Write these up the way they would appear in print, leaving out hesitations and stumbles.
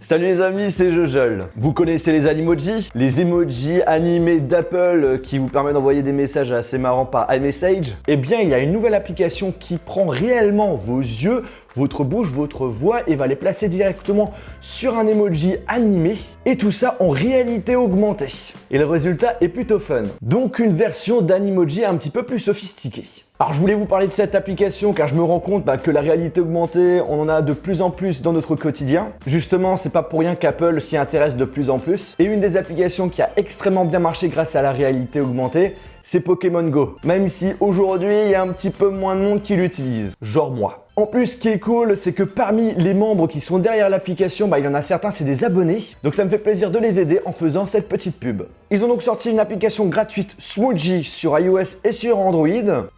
Salut les amis, c'est Jojol. Vous connaissez les Animoji? Les emojis animés d'Apple qui vous permettent d'envoyer des messages assez marrants par iMessage? Eh bien, il y a une nouvelle application qui prend réellement vos yeux, votre bouche, votre voix et va les placer directement sur un emoji animé et tout ça en réalité augmentée. Et le résultat est plutôt fun. Donc une version d'Animoji un petit peu plus sophistiquée. Alors je voulais vous parler de cette application car je me rends compte que la réalité augmentée, on en a de plus en plus dans notre quotidien. Justement, c'est pas pour rien qu'Apple s'y intéresse de plus en plus. Et une des applications qui a extrêmement bien marché grâce à la réalité augmentée, c'est Pokémon Go. Même si aujourd'hui, il y a un petit peu moins de monde qui l'utilise, genre moi. En plus, ce qui est cool, c'est que parmi les membres qui sont derrière l'application, il y en a certains, c'est des abonnés. Donc ça me fait plaisir de les aider en faisant cette petite pub. Ils ont donc sorti une application gratuite Smooji sur iOS et sur Android.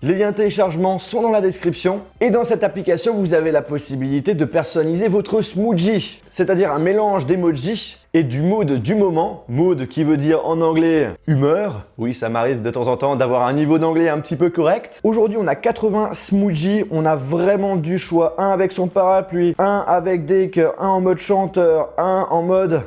Les liens de téléchargement sont dans la description. Et dans cette application, vous avez la possibilité de personnaliser votre Smooji, c'est-à-dire un mélange d'emojis et du mood du moment. Mood qui veut dire en anglais humeur. Oui, ça m'arrive de temps en temps d'avoir un niveau d'anglais un petit peu correct. Aujourd'hui, on a 80 Smooji. On a vraiment du choix. Un avec son parapluie, un avec des cœurs, un en mode chanteur, un en mode...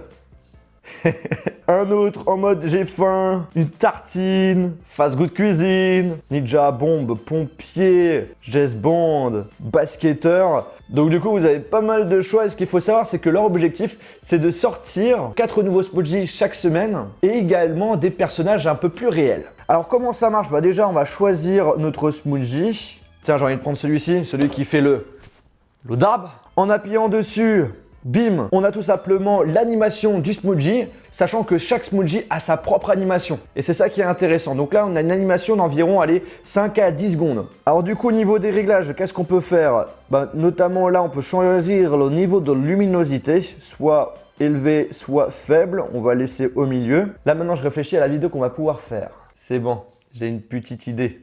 un autre en mode j'ai faim, une tartine, fast good cuisine, ninja bombe, pompier, jazz band, basketteur. Donc du coup vous avez pas mal de choix et ce qu'il faut savoir c'est que leur objectif c'est de sortir 4 nouveaux Smooji chaque semaine et également des personnages un peu plus réels. Alors comment ça marche? Déjà on va choisir notre Smooji. Tiens, j'ai envie de prendre celui-ci, celui qui fait le dab. En appuyant dessus, bim, on a tout simplement l'animation du Smooji, sachant que chaque Smooji a sa propre animation. Et c'est ça qui est intéressant. Donc là, on a une animation d'environ 5 à 10 secondes. Alors du coup, au niveau des réglages, qu'est-ce qu'on peut faire? Notamment là, on peut choisir le niveau de luminosité, soit élevé, soit faible. On va laisser au milieu. Là, maintenant, je réfléchis à la vidéo qu'on va pouvoir faire. C'est bon, j'ai une petite idée.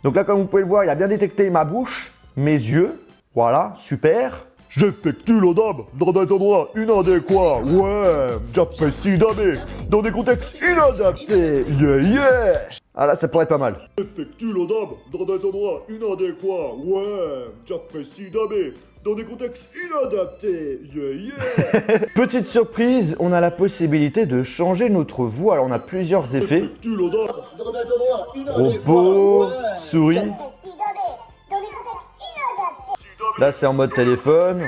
Donc là, comme vous pouvez le voir, il a bien détecté ma bouche, mes yeux. Voilà, super. J'effectue le dab dans des endroits inadéquats. Ouais, j'apprécie dabber dans des contextes inadaptés. Yeah, yeah. Ah là, ça pourrait être pas mal. J'effectue le dab dans des endroits inadéquats. Ouais, j'apprécie dabber dans des contextes inadaptés. Yeah, yeah. Petite surprise, on a la possibilité de changer notre voix. Alors on a plusieurs effets. J'effectue le dab dans des endroits inadéquats. Robot, souris. Là, c'est en mode téléphone.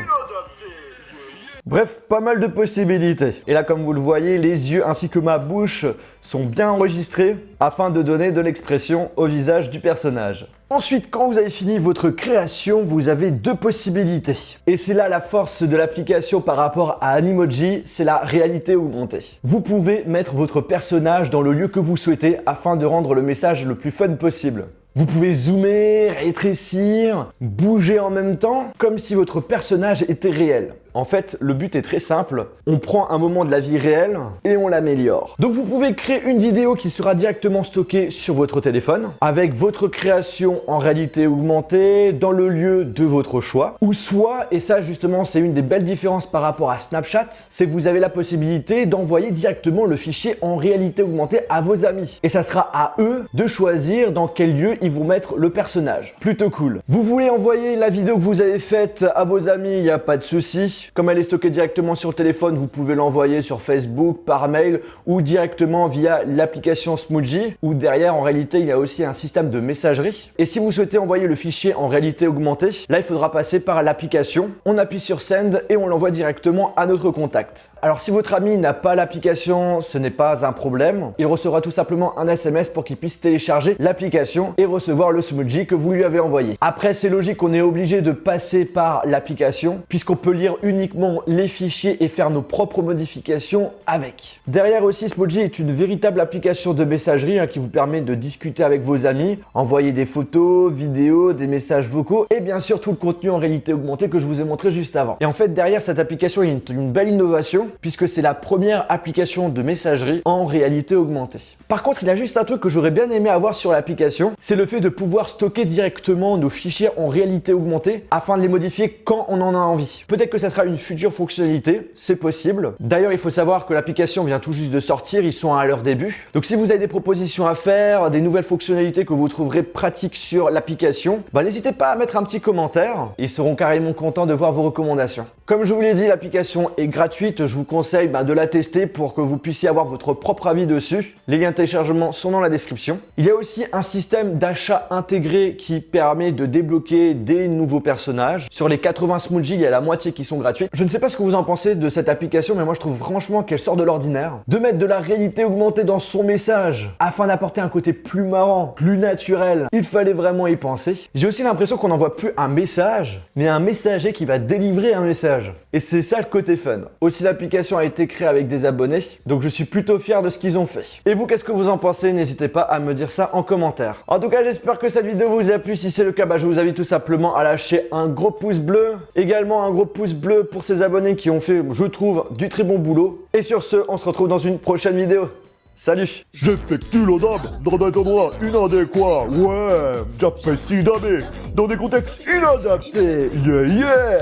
Bref, pas mal de possibilités. Et là, comme vous le voyez, les yeux ainsi que ma bouche sont bien enregistrés afin de donner de l'expression au visage du personnage. Ensuite, quand vous avez fini votre création, vous avez 2 possibilités. Et c'est là la force de l'application par rapport à Animoji, c'est la réalité augmentée. Vous pouvez mettre votre personnage dans le lieu que vous souhaitez afin de rendre le message le plus fun possible. Vous pouvez zoomer, rétrécir, bouger en même temps, comme si votre personnage était réel. En fait, le but est très simple. On prend un moment de la vie réelle et on l'améliore. Donc vous pouvez créer une vidéo qui sera directement stockée sur votre téléphone avec votre création en réalité augmentée dans le lieu de votre choix. Ou soit, et ça justement c'est une des belles différences par rapport à Snapchat, c'est que vous avez la possibilité d'envoyer directement le fichier en réalité augmentée à vos amis. Et ça sera à eux de choisir dans quel lieu ils vont mettre le personnage. Plutôt cool. Vous voulez envoyer la vidéo que vous avez faite à vos amis, il n'y a pas de souci. Comme elle est stockée directement sur le téléphone, vous pouvez l'envoyer sur Facebook, par mail ou directement via l'application Smooji où derrière en réalité il y a aussi un système de messagerie. Et si vous souhaitez envoyer le fichier en réalité augmentée, là il faudra passer par l'application. On appuie sur Send et on l'envoie directement à notre contact. Alors si votre ami n'a pas l'application, ce n'est pas un problème. Il recevra tout simplement un SMS pour qu'il puisse télécharger l'application et recevoir le Smooji que vous lui avez envoyé. Après c'est logique qu'on est obligé de passer par l'application puisqu'on peut lire uniquement les fichiers et faire nos propres modifications avec. Derrière aussi, Smooji est une véritable application de messagerie qui vous permet de discuter avec vos amis, envoyer des photos, vidéos, des messages vocaux et bien sûr tout le contenu en réalité augmentée que je vous ai montré juste avant. Et en fait derrière cette application il y a une belle innovation puisque c'est la première application de messagerie en réalité augmentée. Par contre il y a juste un truc que j'aurais bien aimé avoir sur l'application, c'est le fait de pouvoir stocker directement nos fichiers en réalité augmentée afin de les modifier quand on en a envie. Peut-être que ça sera une future fonctionnalité, c'est possible. D'ailleurs, il faut savoir que l'application vient tout juste de sortir, ils sont à leur début. Donc si vous avez des propositions à faire, des nouvelles fonctionnalités que vous trouverez pratiques sur l'application, n'hésitez pas à mettre un petit commentaire, ils seront carrément contents de voir vos recommandations. Comme je vous l'ai dit, l'application est gratuite, je vous conseille de la tester pour que vous puissiez avoir votre propre avis dessus. Les liens de téléchargement sont dans la description. Il y a aussi un système d'achat intégré qui permet de débloquer des nouveaux personnages. Sur les 80 Smoothie, il y a la moitié qui sont gratuites. Je ne sais pas ce que vous en pensez de cette application, mais moi je trouve franchement qu'elle sort de l'ordinaire. De mettre de la réalité augmentée dans son message afin d'apporter un côté plus marrant, plus naturel, il fallait vraiment y penser. J'ai aussi l'impression qu'on n'envoie plus un message, mais un messager qui va délivrer un message. Et c'est ça le côté fun. Aussi, l'application a été créée avec des abonnés, donc je suis plutôt fier de ce qu'ils ont fait. Et vous, qu'est-ce que vous en pensez? N'hésitez pas à me dire ça en commentaire. En tout cas, j'espère que cette vidéo vous a plu. Si c'est le cas, je vous invite tout simplement à lâcher un gros pouce bleu. Également un gros pouce bleu pour ces abonnés qui ont fait, je trouve, du très bon boulot. Et sur ce, on se retrouve dans une prochaine vidéo. Salut! J'effectue l'odab dans des endroits inadéquats. Ouais, j'apprécie daber dans des contextes inadaptés. Yeah, yeah!